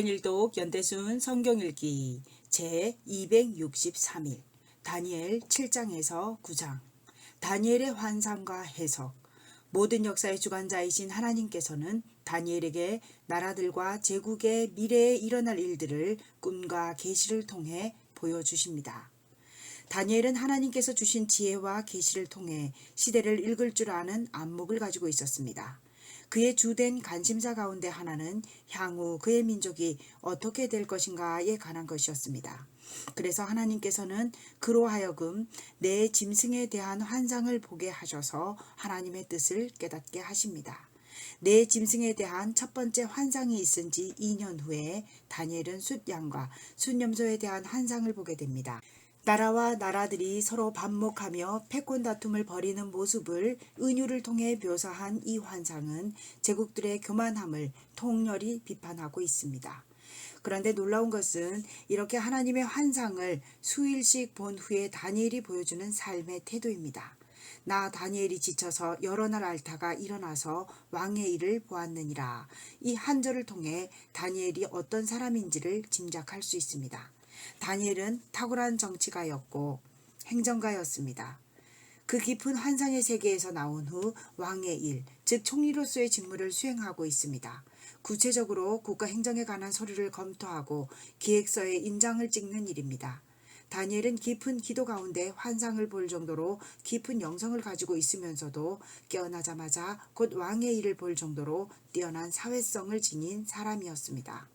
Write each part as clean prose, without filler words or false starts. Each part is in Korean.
주간일독 연대순 성경읽기 제263일 다니엘 7장에서 9장. 다니엘의 환상과 해석. 모든 역사의 주관자이신 하나님께서는 다니엘에게 나라들과 제국의 미래에 일어날 일들을 꿈과 계시를 통해 보여주십니다. 다니엘은 하나님께서 주신 지혜와 계시를 통해 시대를 읽을 줄 아는 안목을 가지고 있었습니다. 그의 주된 관심사 가운데 하나는 향후 그의 민족이 어떻게 될 것인가에 관한 것이었습니다. 그래서 하나님께서는 그로 하여금 내 짐승에 대한 환상을 보게 하셔서 하나님의 뜻을 깨닫게 하십니다. 내 짐승에 대한 첫 번째 환상이 있은 지 2년 후에 다니엘은 숫양과 숫염소에 대한 환상을 보게 됩니다. 나라와 나라들이 서로 반목하며 패권 다툼을 벌이는 모습을 은유를 통해 묘사한 이 환상은 제국들의 교만함을 통렬히 비판하고 있습니다. 그런데 놀라운 것은 이렇게 하나님의 환상을 수일씩 본 후에 다니엘이 보여주는 삶의 태도입니다. 나 다니엘이 지쳐서 여러 날 앓다가 일어나서 왕의 일을 보았느니라. 이 한 절을 통해 다니엘이 어떤 사람인지를 짐작할 수 있습니다. 다니엘은 탁월한 정치가였고 행정가였습니다. 그 깊은 환상의 세계에서 나온 후 왕의 일, 즉 총리로서의 직무를 수행하고 있습니다. 구체적으로 국가 행정에 관한 서류를 검토하고 기획서에 인장을 찍는 일입니다. 다니엘은 깊은 기도 가운데 환상을 볼 정도로 깊은 영성을 가지고 있으면서도 깨어나자마자 곧 왕의 일을 볼 정도로 뛰어난 사회성을 지닌 사람이었습니다.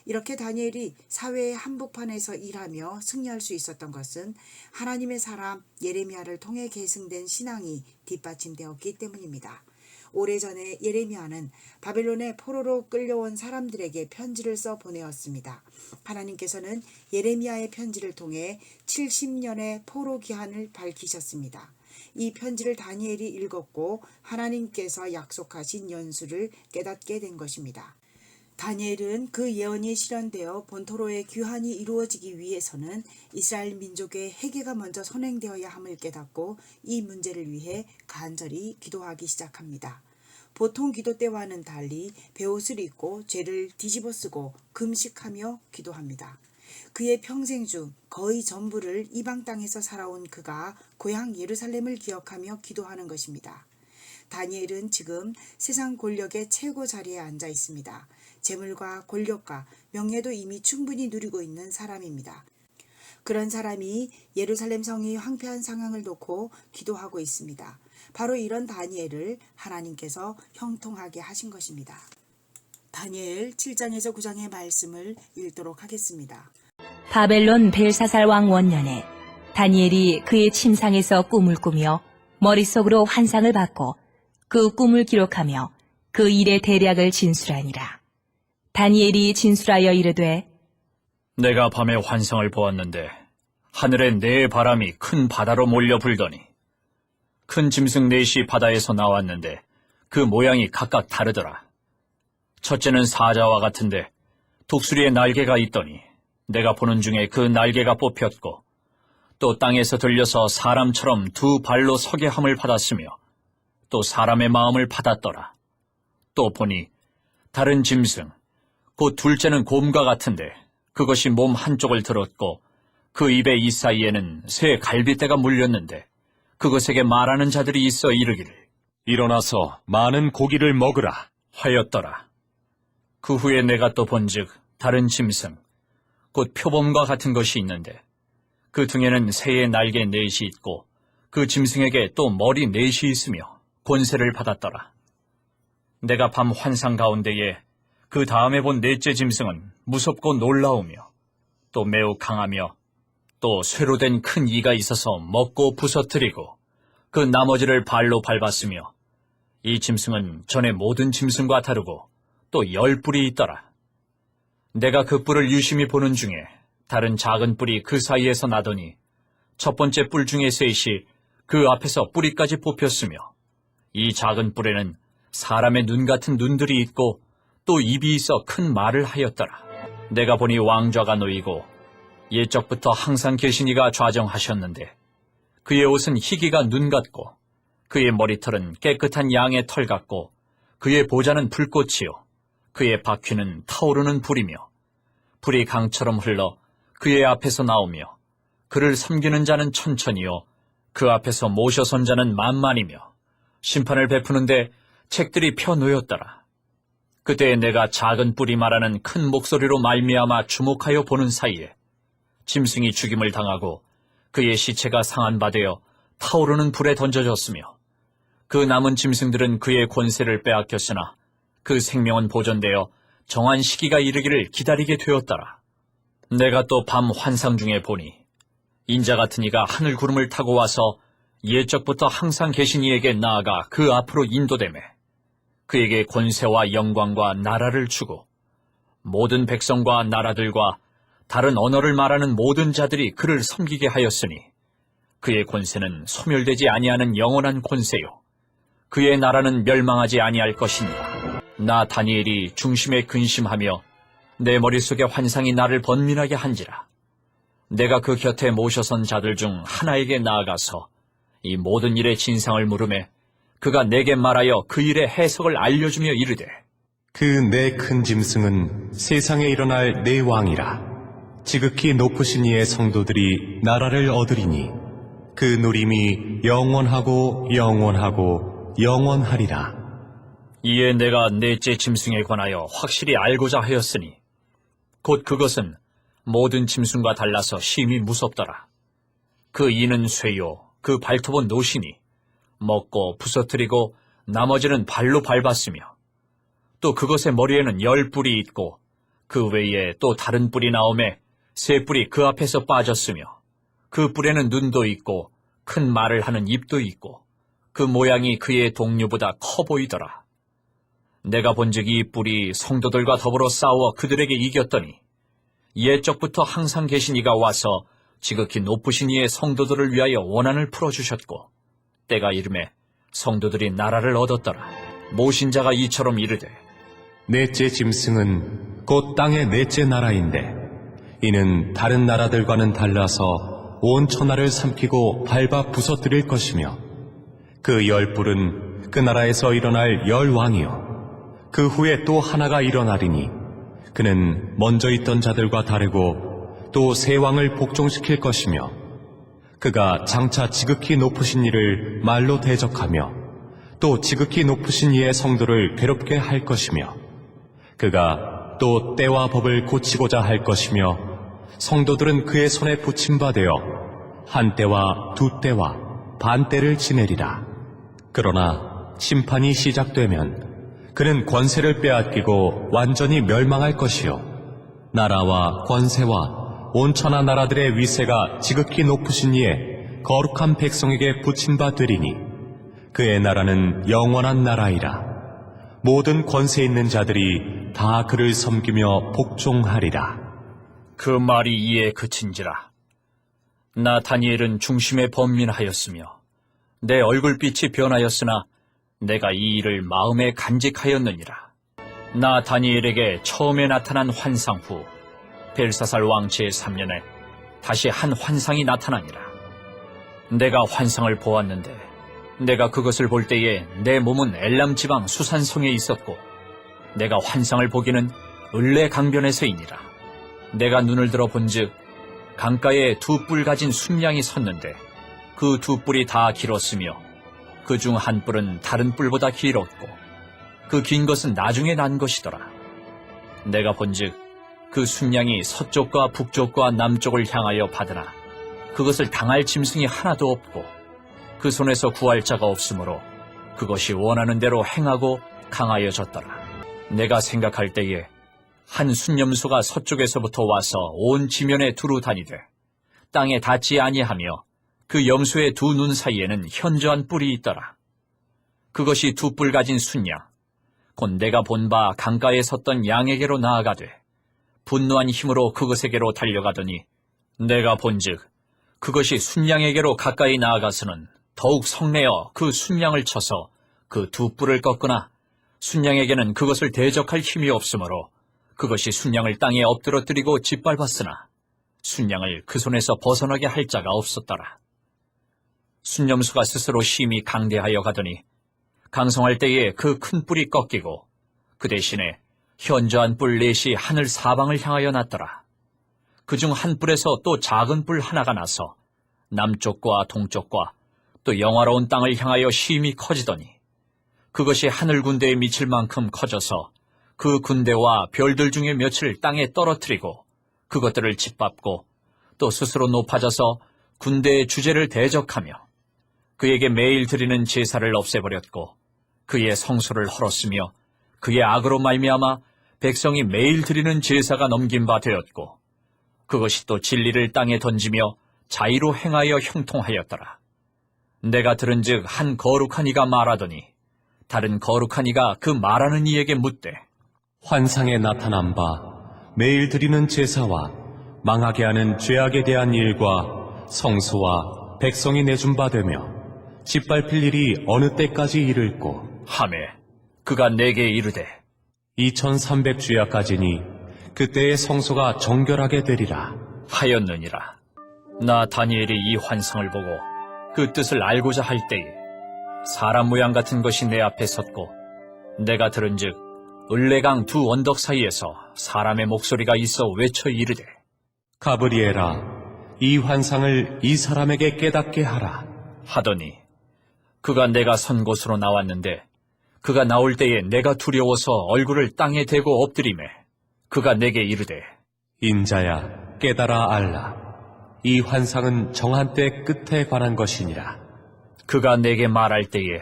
이렇게 다니엘이 사회의 한복판에서 일하며 승리할 수 있었던 것은 하나님의 사람 예레미야를 통해 계승된 신앙이 뒷받침되었기 때문입니다. 오래전에 예레미야는 바벨론의 포로로 끌려온 사람들에게 편지를 써 보내었습니다. 하나님께서는 예레미야의 편지를 통해 70년의 포로 기한을 밝히셨습니다. 이 편지를 다니엘이 읽었고 하나님께서 약속하신 연수를 깨닫게 된 것입니다. 다니엘은 그 예언이 실현되어 본토로의 귀환이 이루어지기 위해서는 이스라엘 민족의 회개가 먼저 선행되어야 함을 깨닫고 이 문제를 위해 간절히 기도하기 시작합니다. 보통 기도 때와는 달리 베옷을 입고 죄를 뒤집어 쓰고 금식하며 기도합니다. 그의 평생 중 거의 전부를 이방 땅에서 살아온 그가 고향 예루살렘을 기억하며 기도하는 것입니다. 다니엘은 지금 세상 권력의 최고 자리에 앉아 있습니다. 재물과 권력과 명예도 이미 충분히 누리고 있는 사람입니다. 그런 사람이 예루살렘 성이 황폐한 상황을 놓고 기도하고 있습니다. 바로 이런 다니엘을 하나님께서 형통하게 하신 것입니다. 다니엘 7장에서 9장의 말씀을 읽도록 하겠습니다. 바벨론 벨사살 왕 원년에 다니엘이 그의 침상에서 꿈을 꾸며 머릿속으로 환상을 받고 그 꿈을 기록하며 그 일의 대략을 진술하니라. 다니엘이 진술하여 이르되 내가 밤에 환상을 보았는데 하늘에 네 바람이 큰 바다로 몰려 불더니 큰 짐승 넷이 바다에서 나왔는데 그 모양이 각각 다르더라. 첫째는 사자와 같은데 독수리의 날개가 있더니 내가 보는 중에 그 날개가 뽑혔고 또 땅에서 들려서 사람처럼 두 발로 서게 함을 받았으며 또 사람의 마음을 받았더라. 또 보니 다른 짐승 곧 둘째는 곰과 같은데 그것이 몸 한쪽을 들었고 그 입의 이 사이에는 새 갈빗대가 물렸는데 그것에게 말하는 자들이 있어 이르기를 일어나서 많은 고기를 먹으라 하였더라. 그 후에 내가 또 본즉 다른 짐승 곧 표범과 같은 것이 있는데 그 등에는 새의 날개 넷이 있고 그 짐승에게 또 머리 넷이 있으며 권세를 받았더라. 내가 밤 환상 가운데에 그 다음에 본 넷째 짐승은 무섭고 놀라우며 또 매우 강하며 또 쇠로 된 큰 이가 있어서 먹고 부서뜨리고 그 나머지를 발로 밟았으며 이 짐승은 전에 모든 짐승과 다르고 또 10뿔이 있더라. 내가 그 뿔을 유심히 보는 중에 다른 작은 뿔이 그 사이에서 나더니 첫 번째 뿔 중에 셋이 그 앞에서 뿌리까지 뽑혔으며 이 작은 뿔에는 사람의 눈 같은 눈들이 있고 또 입이 있어 큰 말을 하였더라. 내가 보니 왕좌가 놓이고 옛적부터 항상 계신 이가 좌정하셨는데 그의 옷은 희기가 눈 같고 그의 머리털은 깨끗한 양의 털 같고 그의 보좌는 불꽃이요 그의 바퀴는 타오르는 불이며 불이 강처럼 흘러 그의 앞에서 나오며 그를 섬기는 자는 천천히요 그 앞에서 모셔선 자는 만만이며 심판을 베푸는데 책들이 펴놓였더라. 그때 내가 작은 뿔이 말하는 큰 목소리로 말미암아 주목하여 보는 사이에 짐승이 죽임을 당하고 그의 시체가 상한 바 되어 타오르는 불에 던져졌으며 그 남은 짐승들은 그의 권세를 빼앗겼으나 그 생명은 보존되어 정한 시기가 이르기를 기다리게 되었더라. 내가 또 밤 환상 중에 보니 인자 같은 이가 하늘 구름을 타고 와서 옛적부터 항상 계신 이에게 나아가 그 앞으로 인도되매 그에게 권세와 영광과 나라를 주고 모든 백성과 나라들과 다른 언어를 말하는 모든 자들이 그를 섬기게 하였으니 그의 권세는 소멸되지 아니하는 영원한 권세요 그의 나라는 멸망하지 아니할 것이니라. 나 다니엘이 중심에 근심하며 내 머릿속에 환상이 나를 번민하게 한지라. 내가 그 곁에 모셔선 자들 중 하나에게 나아가서 이 모든 일의 진상을 물으매 그가 내게 말하여 그 일의 해석을 알려주며 이르되 그 내 큰 짐승은 세상에 일어날 내 왕이라. 지극히 높으신 이의 성도들이 나라를 얻으리니 그 누림이 영원하고 영원하고 영원하리라. 이에 내가 넷째 짐승에 관하여 확실히 알고자 하였으니 곧 그것은 모든 짐승과 달라서 심히 무섭더라. 그 이는 쇠요 그 발톱은 노시니 먹고 부서뜨리고 나머지는 발로 밟았으며 또 그것의 머리에는 10뿔이 있고 그 외에 또 다른 뿔이 나오매 3뿔이 그 앞에서 빠졌으며 그 뿔에는 눈도 있고 큰 말을 하는 입도 있고 그 모양이 그의 동류보다 커 보이더라. 내가 본즉 이 뿔이 성도들과 더불어 싸워 그들에게 이겼더니 옛적부터 항상 계신 이가 와서 지극히 높으신 이의 성도들을 위하여 원한을 풀어주셨고 때가 이르매 성도들이 나라를 얻었더라. 모신 자가 이처럼 이르되 넷째 짐승은 곧 땅의 넷째 나라인데 이는 다른 나라들과는 달라서 온 천하를 삼키고 밟아 부서뜨릴 것이며 그 10뿔은 그 나라에서 일어날 10왕이요 그 후에 또 하나가 일어나리니 그는 먼저 있던 자들과 다르고 또 세 왕을 복종시킬 것이며 그가 장차 지극히 높으신 이를 말로 대적하며 또 지극히 높으신 이의 성도를 괴롭게 할 것이며 그가 또 때와 법을 고치고자 할 것이며 성도들은 그의 손에 붙임 바 되어 한 때와 두 때와 반 때를 지내리라. 그러나 심판이 시작되면 그는 권세를 빼앗기고 완전히 멸망할 것이요 나라와 권세와 온 천하 나라들의 위세가 지극히 높으신 이의 거룩한 백성에게 붙임 바 되리니 그의 나라는 영원한 나라이라. 모든 권세 있는 자들이 다 그를 섬기며 복종하리라. 그 말이 이에 그친지라. 나 다니엘은 중심에 번민하였으며 내 얼굴빛이 변하였으나 내가 이 일을 마음에 간직하였느니라. 나 다니엘에게 처음에 나타난 환상 후 벨사살 왕 제3년에 다시 한 환상이 나타나니라. 내가 환상을 보았는데 내가 그것을 볼 때에 내 몸은 엘람 지방 수산성에 있었고 내가 환상을 보기는 을레 강변에서이니라. 내가 눈을 들어 본즉 강가에 2뿔 가진 순양이 섰는데 그 2뿔이 다 길었으며 그 중 한 뿔은 다른 뿔보다 길었고 그 긴 것은 나중에 난 것이더라. 내가 본즉 그 순양이 서쪽과 북쪽과 남쪽을 향하여 받으나 그것을 당할 짐승이 하나도 없고 그 손에서 구할 자가 없으므로 그것이 원하는 대로 행하고 강하여졌더라. 내가 생각할 때에 한 순념수가 서쪽에서부터 와서 온 지면에 두루 다니되 땅에 닿지 아니하며 그 염소의 두 눈 사이에는 현저한 뿔이 있더라. 그것이 2뿔 가진 순양 곧 내가 본 바 강가에 섰던 양에게로 나아가되 분노한 힘으로 그것에게로 달려가더니 내가 본즉 그것이 순양에게로 가까이 나아가서는 더욱 성내어 그 순양을 쳐서 그 2뿔을 꺾으나 순양에게는 그것을 대적할 힘이 없으므로 그것이 순양을 땅에 엎드러뜨리고 짓밟았으나 순양을 그 손에서 벗어나게 할 자가 없었더라. 순념수가 스스로 심히 강대하여 가더니 강성할 때에 그 큰 뿔이 꺾이고 그 대신에 현저한 뿔 넷이 하늘 사방을 향하여 났더라. 그중 한 뿔에서 또 작은 뿔 하나가 나서 남쪽과 동쪽과 또 영화로운 땅을 향하여 심히 커지더니 그것이 하늘 군대에 미칠 만큼 커져서 그 군대와 별들 중에 몇을 땅에 떨어뜨리고 그것들을 짓밟고 또 스스로 높아져서 군대의 주제를 대적하며 그에게 매일 드리는 제사를 없애버렸고 그의 성소를 헐었으며 그의 악으로 말미암아 백성이 매일 드리는 제사가 넘긴 바 되었고 그것이 또 진리를 땅에 던지며 자의로 행하여 형통하였더라. 내가 들은즉 한 거룩한 이가 말하더니 다른 거룩한 이가 그 말하는 이에게 묻되 환상에 나타난 바 매일 드리는 제사와 망하게 하는 죄악에 대한 일과 성소와 백성이 내준 바 되며 짓밟힐 일이 어느 때까지 이를꼬 하매 그가 내게 이르되 2300주야까지니 그때의 성소가 정결하게 되리라. 하였느니라. 나 다니엘이 이 환상을 보고 그 뜻을 알고자 할 때에 사람 모양 같은 것이 내 앞에 섰고 내가 들은즉 을레강 두 언덕 사이에서 사람의 목소리가 있어 외쳐 이르되 가브리엘아, 이 환상을 이 사람에게 깨닫게 하라. 하더니 그가 내가 선 곳으로 나왔는데 그가 나올 때에 내가 두려워서 얼굴을 땅에 대고 엎드리매 그가 내게 이르되 인자야, 깨달아 알라. 이 환상은 정한 때 끝에 관한 것이니라. 그가 내게 말할 때에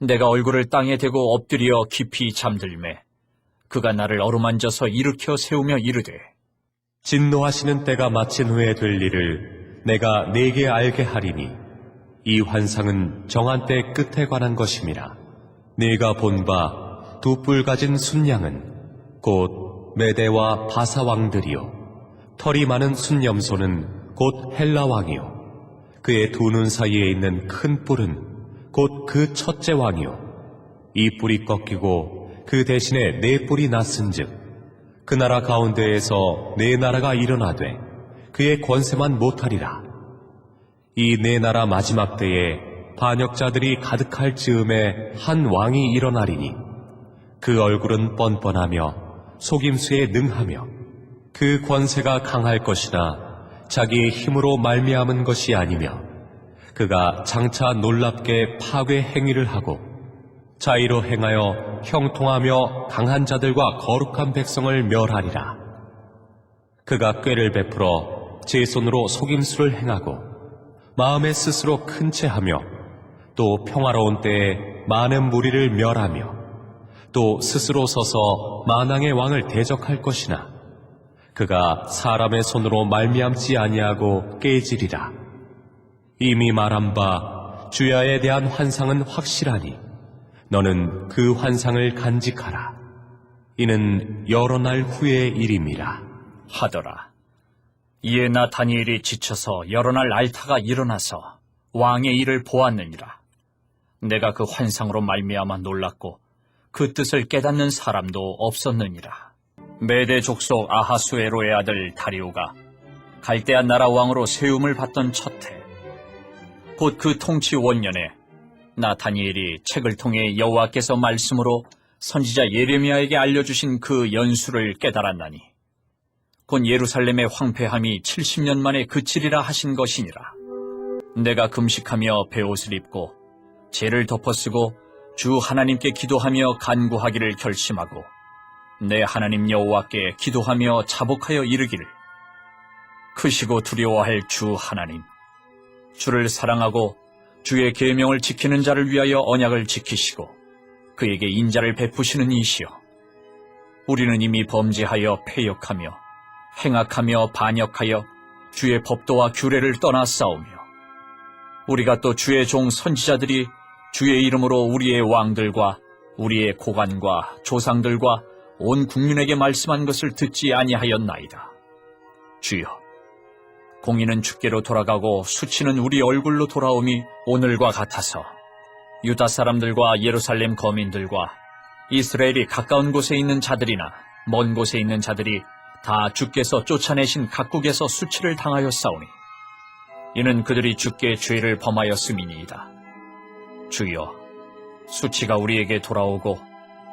내가 얼굴을 땅에 대고 엎드려 깊이 잠들매 그가 나를 어루만져서 일으켜 세우며 이르되 진노하시는 때가 마친 후에 될 일을 내가 네게 알게 하리니 이 환상은 정한 때 끝에 관한 것임이라. 네가 본 바 두 뿔 가진 순양은 곧 메대와 바사 왕들이요 털이 많은 순염소는 곧 헬라 왕이요 그의 두 눈 사이에 있는 큰 뿔은 곧 그 첫째 왕이요 이 뿔이 꺾이고 그 대신에 네 뿔이 났은즉 그 나라 가운데에서 네 나라가 일어나되 그의 권세만 못하리라. 이 네 나라 마지막 때에 반역자들이 가득할 즈음에 한 왕이 일어나리니 그 얼굴은 뻔뻔하며 속임수에 능하며 그 권세가 강할 것이나 자기의 힘으로 말미암은 것이 아니며 그가 장차 놀랍게 파괴 행위를 하고 자의로 행하여 형통하며 강한 자들과 거룩한 백성을 멸하리라. 그가 꾀를 베풀어 제 손으로 속임수를 행하고 마음에 스스로 큰 채하며 또 평화로운 때에 많은 무리를 멸하며 또 스스로 서서 만왕의 왕을 대적할 것이나 그가 사람의 손으로 말미암지 아니하고 깨지리라. 이미 말한 바 주야에 대한 환상은 확실하니 너는 그 환상을 간직하라. 이는 여러 날 후의 일임이라. 하더라. 이에 나 다니엘이 지쳐서 여러 날 앓다가 일어나서 왕의 일을 보았느니라. 내가 그 환상으로 말미암아 놀랐고 그 뜻을 깨닫는 사람도 없었느니라. 메대 족속 아하수에로의 아들 다리오가 갈대아 나라 왕으로 세움을 받던 첫해 곧 그 통치 원년에 나 다니엘이 책을 통해 여호와께서 말씀으로 선지자 예레미야에게 알려주신 그 연수를 깨달았나니 곧 예루살렘의 황폐함이 70년 만에 그치리라 하신 것이니라. 내가 금식하며 베옷을 입고 죄를 덮어쓰고 주 하나님께 기도하며 간구하기를 결심하고 내 하나님 여호와께 기도하며 자복하여 이르기를 크시고 두려워할 주 하나님, 주를 사랑하고 주의 계명을 지키는 자를 위하여 언약을 지키시고 그에게 인자를 베푸시는 이시여, 우리는 이미 범죄하여 패역하며 행악하며 반역하여 주의 법도와 규례를 떠나 싸우며 우리가 또 주의 종 선지자들이 주의 이름으로 우리의 왕들과 우리의 고관과 조상들과 온 국민에게 말씀한 것을 듣지 아니하였나이다. 주여, 공의는 주께로 돌아가고 수치는 우리 얼굴로 돌아옴이 오늘과 같아서 유다 사람들과 예루살렘 거민들과 이스라엘이 가까운 곳에 있는 자들이나 먼 곳에 있는 자들이 다 주께서 쫓아내신 각국에서 수치를 당하여 싸우니 이는 그들이 주께 죄를 범하였음이니이다. 주여, 수치가 우리에게 돌아오고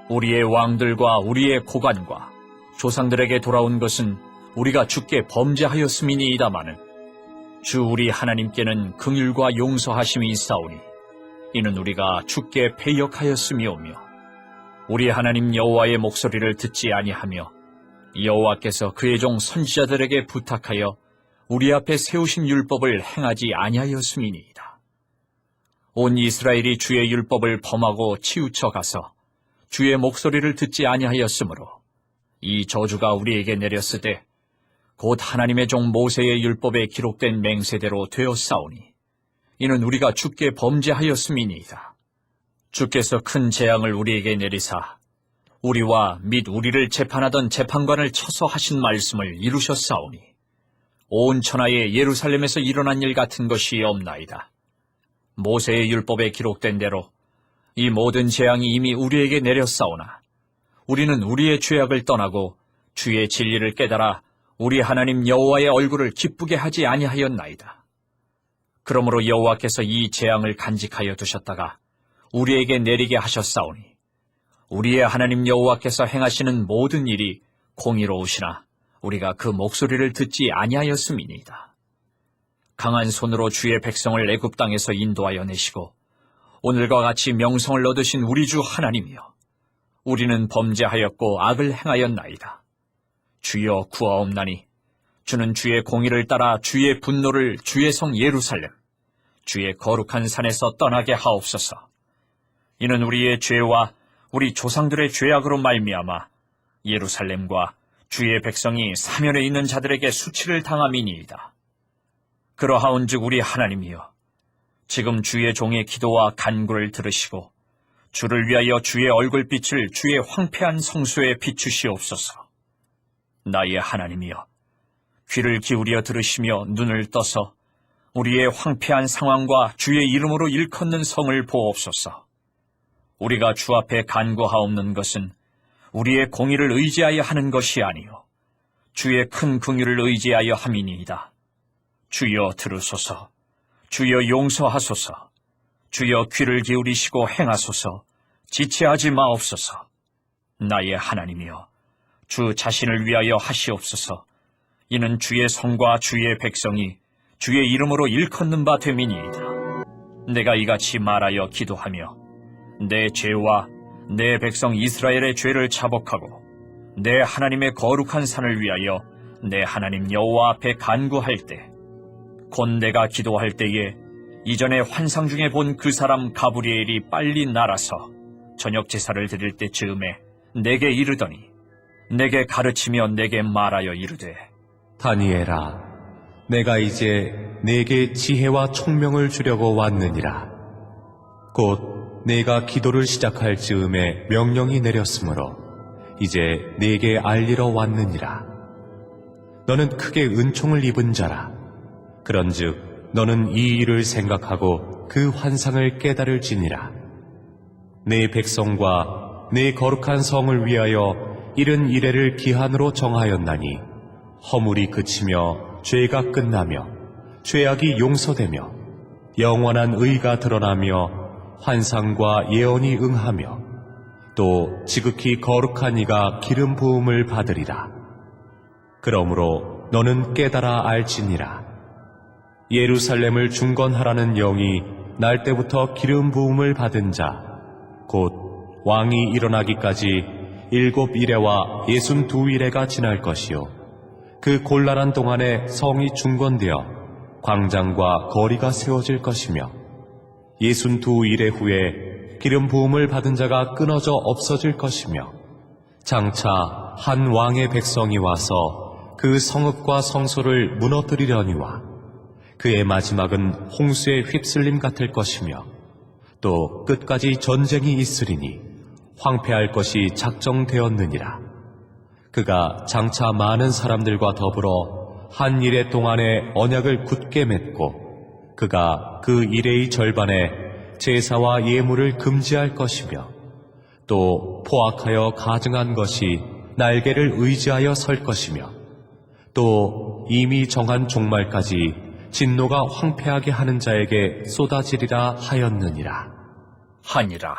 우리의 왕들과 우리의 고관과 조상들에게 돌아온 것은 우리가 주께 범죄하였음이니이다마는 주 우리 하나님께는 긍휼과 용서하심이 있사오니 이는 우리가 주께 패역하였음이오며 우리 하나님 여호와의 목소리를 듣지 아니하며 여호와께서 그의 종 선지자들에게 부탁하여 우리 앞에 세우신 율법을 행하지 아니하였음이니이다. 온 이스라엘이 주의 율법을 범하고 치우쳐 가서 주의 목소리를 듣지 아니하였으므로 이 저주가 우리에게 내렸으되 곧 하나님의 종 모세의 율법에 기록된 맹세대로 되었사오니 이는 우리가 주께 범죄하였음이니이다. 주께서 큰 재앙을 우리에게 내리사 우리와 및 우리를 재판하던 재판관을 쳐서 하신 말씀을 이루셨사오니 온 천하에 예루살렘에서 일어난 일 같은 것이 없나이다. 모세의 율법에 기록된 대로 이 모든 재앙이 이미 우리에게 내렸사오나 우리는 우리의 죄악을 떠나고 주의 진리를 깨달아 우리 하나님 여호와의 얼굴을 기쁘게 하지 아니하였나이다. 그러므로 여호와께서 이 재앙을 간직하여 두셨다가 우리에게 내리게 하셨사오니 우리의 하나님 여호와께서 행하시는 모든 일이 공의로우시나 우리가 그 목소리를 듣지 아니하였음이니이다. 강한 손으로 주의 백성을 애굽 땅에서 인도하여 내시고 오늘과 같이 명성을 얻으신 우리 주 하나님이여 우리는 범죄하였고 악을 행하였나이다. 주여 구하옵나니 주는 주의 공의를 따라 주의 분노를 주의 성 예루살렘 주의 거룩한 산에서 떠나게 하옵소서. 이는 우리의 죄와 우리 조상들의 죄악으로 말미암아 예루살렘과 주의 백성이 사면에 있는 자들에게 수치를 당함이니이다. 그러하온즉 우리 하나님이여 지금 주의 종의 기도와 간구를 들으시고 주를 위하여 주의 얼굴빛을 주의 황폐한 성소에 비추시옵소서. 나의 하나님이여 귀를 기울여 들으시며 눈을 떠서 우리의 황폐한 상황과 주의 이름으로 일컫는 성을 보옵소서. 우리가 주 앞에 간구하옵는 것은 우리의 공의를 의지하여 하는 것이 아니요 주의 큰 긍휼을 의지하여 함이니이다. 주여 들으소서. 주여 용서하소서. 주여 귀를 기울이시고 행하소서. 지체하지 마옵소서. 나의 하나님이여 주 자신을 위하여 하시옵소서. 이는 주의 성과 주의 백성이 주의 이름으로 일컫는 바 됨이니이다. 내가 이같이 말하여 기도하며 내 죄와 내 백성 이스라엘의 죄를 자복하고 내 하나님의 거룩한 산을 위하여 내 하나님 여호와 앞에 간구할 때 곧 내가 기도할 때에 이전에 환상 중에 본 그 사람 가브리엘이 빨리 날아서 저녁 제사를 드릴 때 즈음에 내게 이르더니 내게 가르치며 내게 말하여 이르되 다니엘아, 내가 이제 네게 지혜와 총명을 주려고 왔느니라. 곧 네가 기도를 시작할 즈음에 명령이 내렸으므로 이제 네게 알리러 왔느니라. 너는 크게 은총을 입은 자라. 그런즉 너는 이 일을 생각하고 그 환상을 깨달을지니라. 네 백성과 네 거룩한 성을 위하여 이른 이래를 기한으로 정하였나니 허물이 그치며 죄가 끝나며 죄악이 용서되며 영원한 의가 드러나며 환상과 예언이 응하며 또 지극히 거룩한 이가 기름 부음을 받으리라. 그러므로 너는 깨달아 알지니라. 예루살렘을 중건하라는 영이 날 때부터 기름 부음을 받은 자 곧 왕이 일어나기까지 7 이레와 62 이레가 지날 것이요 그 곤란한 동안에 성이 중건되어 광장과 거리가 세워질 것이며 62 이레 후에 기름 부음을 받은 자가 끊어져 없어질 것이며 장차 한 왕의 백성이 와서 그 성읍과 성소를 무너뜨리려니와 그의 마지막은 홍수의 휩쓸림 같을 것이며 또 끝까지 전쟁이 있으리니 황폐할 것이 작정되었느니라. 그가 장차 많은 사람들과 더불어 한 이레 동안에 언약을 굳게 맺고 그가 그 이레의 절반에 제사와 예물을 금지할 것이며 또 포악하여 가증한 것이 날개를 의지하여 설 것이며 또 이미 정한 종말까지 진노가 황폐하게 하는 자에게 쏟아지리라 하였느니라. 하니라.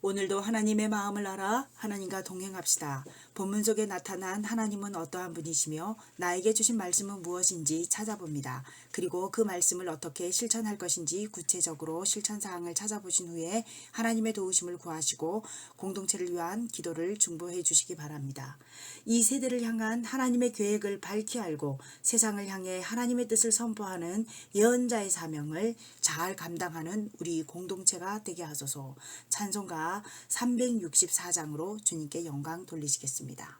오늘도 하나님의 마음을 알아 하나님과 동행합시다. 본문 속에 나타난 하나님은 어떠한 분이시며 나에게 주신 말씀은 무엇인지 찾아봅니다. 그리고 그 말씀을 어떻게 실천할 것인지 구체적으로 실천사항을 찾아보신 후에 하나님의 도우심을 구하시고 공동체를 위한 기도를 중보해 주시기 바랍니다. 이 세대를 향한 하나님의 계획을 밝히 알고 세상을 향해 하나님의 뜻을 선포하는 예언자의 사명을 잘 감당하는 우리 공동체가 되게 하소서. 찬송가 364장으로 주님께 영광 돌리시겠습니다.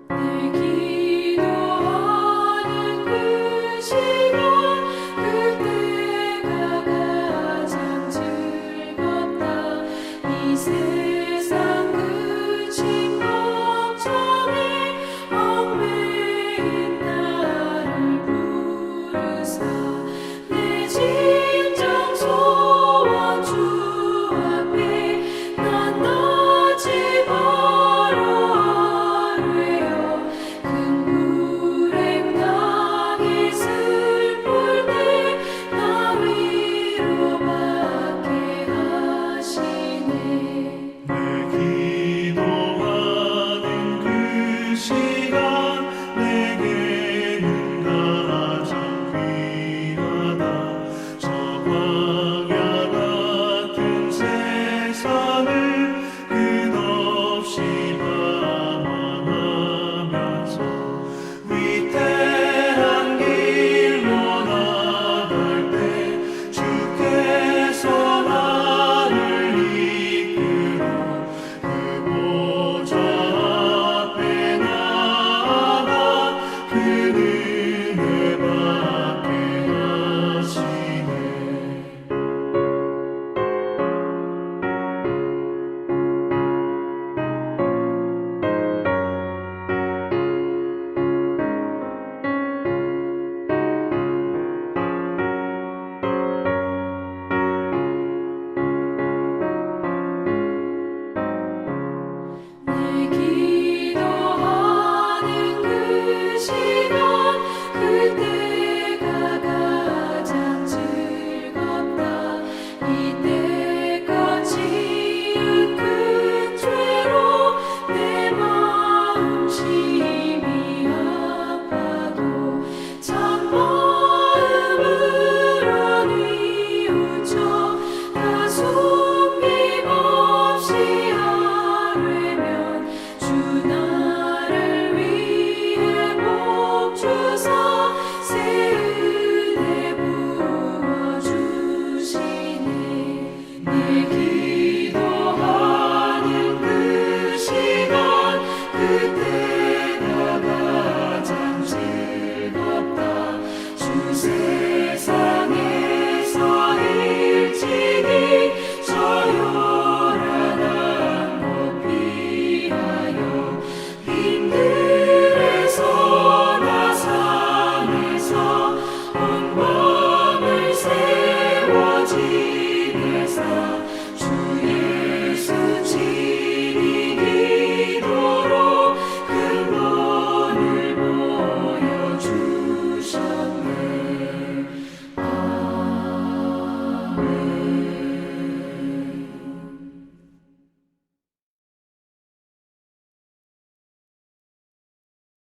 내 기도하는 그 시간 그때가 가장 즐겁다. 이 세상 그친 걱정에 얽매인 나를 부르사 내 진정 소원 주 앞에 난 나지 바라 큰 불행 당해 슬플 때 나 위로받게 하시네. 내 기도하는 그 시간 내게는 가장 귀하다. 저 광야 같은 세상을 끝없이 방황하면서 위태한 길로 나갈 때 주께서 나를 이끌어 그 보좌 앞에 나아가 그 은혜 받게 하시네. 내 기도하는 그 시간 그때가 가장 즐겁다. 이때까지 지은 큰 죄로 내 마음 심히 아파도 참 마음으로 뉘우쳐 다 숨김없이